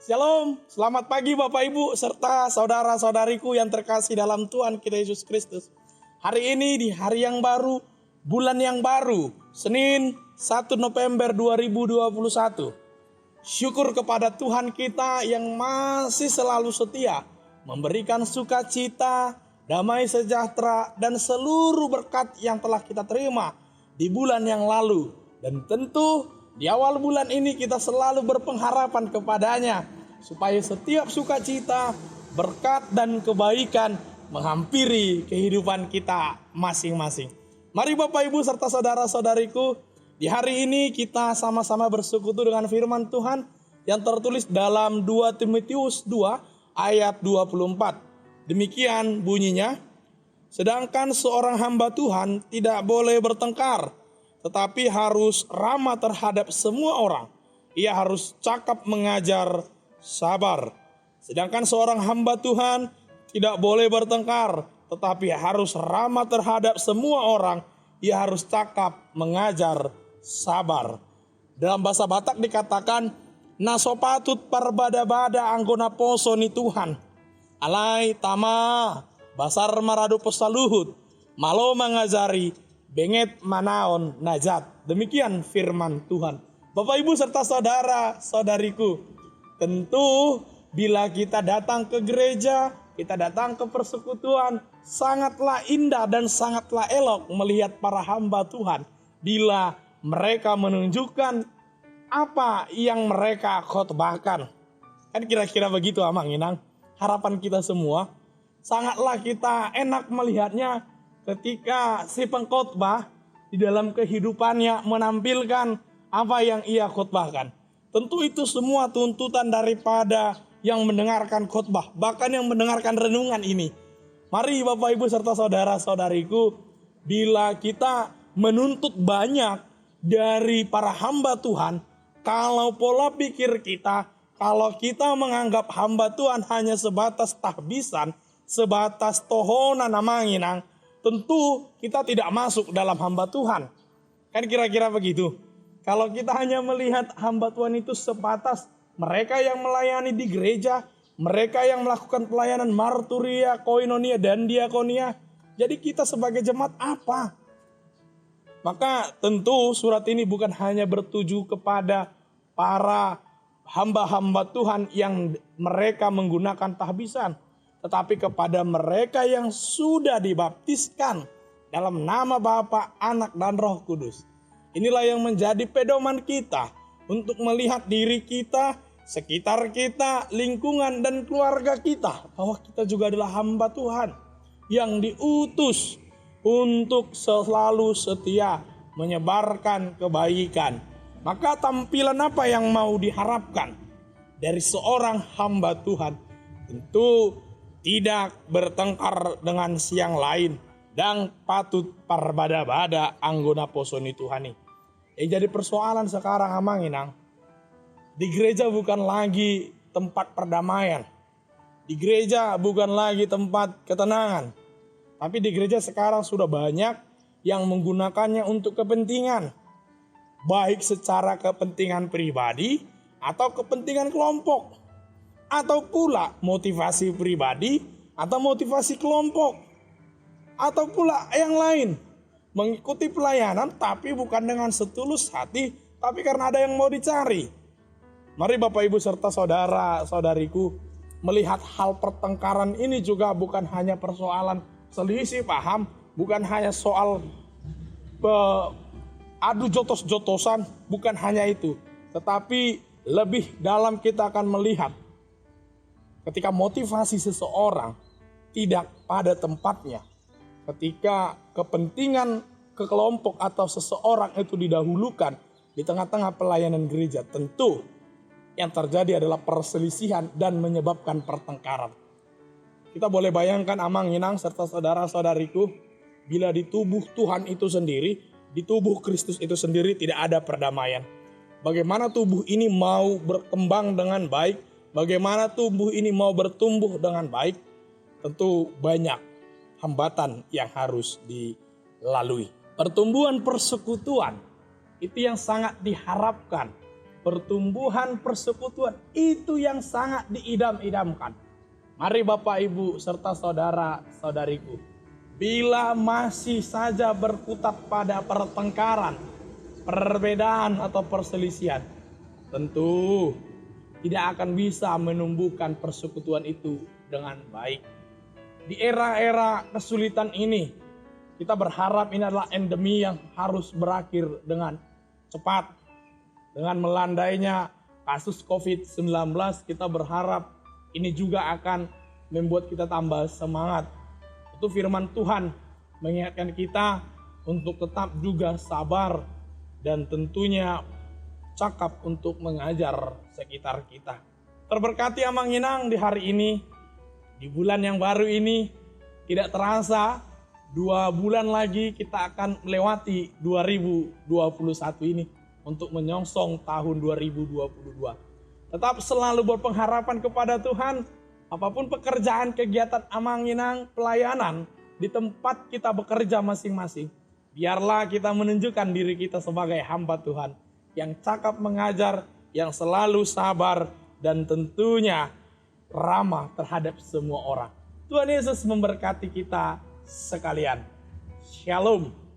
Shalom, selamat pagi Bapak Ibu serta saudara-saudariku yang terkasih dalam Tuhan kita Yesus Kristus. Hari ini di hari yang baru, bulan yang baru, Senin 1 November 2021. Syukur kepada Tuhan kita yang masih selalu setia, memberikan sukacita, damai sejahtera, dan seluruh berkat yang telah kita terima di bulan yang lalu. Dan tentu di awal bulan ini kita selalu berpengharapan kepadanya, supaya setiap sukacita, berkat, dan kebaikan menghampiri kehidupan kita masing-masing. Mari Bapak Ibu serta saudara-saudariku, di hari ini kita sama-sama bersekutu dengan firman Tuhan yang tertulis dalam 2 Timotius 2 ayat 24. Demikian bunyinya, sedangkan seorang hamba Tuhan tidak boleh bertengkar, tetapi harus ramah terhadap semua orang. Ia harus cakap mengajar, sabar. Sedangkan seorang hamba Tuhan tidak boleh bertengkar, tetapi harus ramah terhadap semua orang. Ia harus cakap mengajar, sabar. Dalam bahasa Batak dikatakan, nasopatut parbada-bada anggona poso ni Tuhan. Alai tama basar marado pesaluhut, malo mengajari, benget manaon najat. Demikian firman Tuhan. Bapak Ibu serta saudara-saudariku, tentu bila kita datang ke gereja, kita datang ke persekutuan, sangatlah indah dan sangatlah elok melihat para hamba Tuhan bila mereka menunjukkan apa yang mereka khotbahkan. Kan kira-kira begitu Amang Inang. Harapan kita semua, sangatlah kita enak melihatnya ketika si pengkhotbah di dalam kehidupannya menampilkan apa yang ia khotbahkan. Tentu itu semua tuntutan daripada yang mendengarkan khotbah, bahkan yang mendengarkan renungan ini. Mari Bapak Ibu serta saudara-saudariku, bila kita menuntut banyak dari para hamba Tuhan, kalau pola pikir kita, kalau kita menganggap hamba Tuhan hanya sebatas tahbisan, sebatas tohonan namanginang, tentu kita tidak masuk dalam hamba Tuhan. Kan kira-kira begitu. Kalau kita hanya melihat hamba Tuhan itu sebatas mereka yang melayani di gereja, mereka yang melakukan pelayanan marturia, koinonia, dan diakonia, jadi kita sebagai jemaat apa? Maka tentu surat ini bukan hanya bertuju kepada para hamba-hamba Tuhan yang mereka menggunakan tahbisan, tetapi kepada mereka yang sudah dibaptiskan dalam nama Bapa, Anak, dan Roh Kudus. Inilah yang menjadi pedoman kita untuk melihat diri kita, sekitar kita, lingkungan, dan keluarga kita, bahwa kita juga adalah hamba Tuhan yang diutus untuk selalu setia menyebarkan kebaikan. Maka tampilan apa yang mau diharapkan dari seorang hamba Tuhan? Tentu tidak bertengkar dengan siang lain dan patut parbada-bada anggona posoni Tuhani. Yang jadi persoalan sekarang Amang Inang, di gereja bukan lagi tempat perdamaian, di gereja bukan lagi tempat ketenangan, tapi di gereja sekarang sudah banyak yang menggunakannya untuk kepentingan, baik secara kepentingan pribadi atau kepentingan kelompok, atau pula motivasi pribadi atau motivasi kelompok, atau pula yang lain, mengikuti pelayanan tapi bukan dengan setulus hati, tapi karena ada yang mau dicari. Mari Bapak Ibu serta saudara-saudariku, melihat hal pertengkaran ini juga bukan hanya persoalan selisih paham, bukan hanya soal adu jotos-jotosan, bukan hanya itu. Tetapi lebih dalam kita akan melihat ketika motivasi seseorang tidak pada tempatnya, ketika kepentingan kelompok atau seseorang itu didahulukan di tengah-tengah pelayanan gereja, tentu yang terjadi adalah perselisihan dan menyebabkan pertengkaran. Kita boleh bayangkan Amang Inang serta saudara-saudariku, bila di tubuh Tuhan itu sendiri, di tubuh Kristus itu sendiri tidak ada perdamaian. Bagaimana tubuh ini mau berkembang dengan baik? Bagaimana tubuh ini mau bertumbuh dengan baik? Tentu banyak hambatan yang harus dilalui. Pertumbuhan persekutuan itu yang sangat diharapkan pertumbuhan persekutuan itu yang sangat diidam-idamkan. Mari Bapak Ibu serta saudara-saudariku, bila masih saja berkutat pada pertengkaran, perbedaan atau perselisihan, tentu tidak akan bisa menumbuhkan persekutuan itu dengan baik. Di era-era kesulitan ini, kita berharap ini adalah endemi yang harus berakhir dengan cepat. Dengan melandainya kasus COVID-19, kita berharap ini juga akan membuat kita tambah semangat. Itu firman Tuhan mengingatkan kita untuk tetap juga sabar dan tentunya cakap untuk mengajar sekitar kita. Terberkati Amang Inang di hari ini, di bulan yang baru ini. Tidak terasa 2 bulan lagi kita akan melewati 2021 ini untuk menyongsong tahun 2022. Tetap selalu berpengharapan kepada Tuhan. Apapun pekerjaan, kegiatan Amang Inang, pelayanan di tempat kita bekerja masing-masing, biarlah kita menunjukkan diri kita sebagai hamba Tuhan yang cakap mengajar, yang selalu sabar, dan tentunya ramah terhadap semua orang. Tuhan Yesus memberkati kita sekalian. Shalom.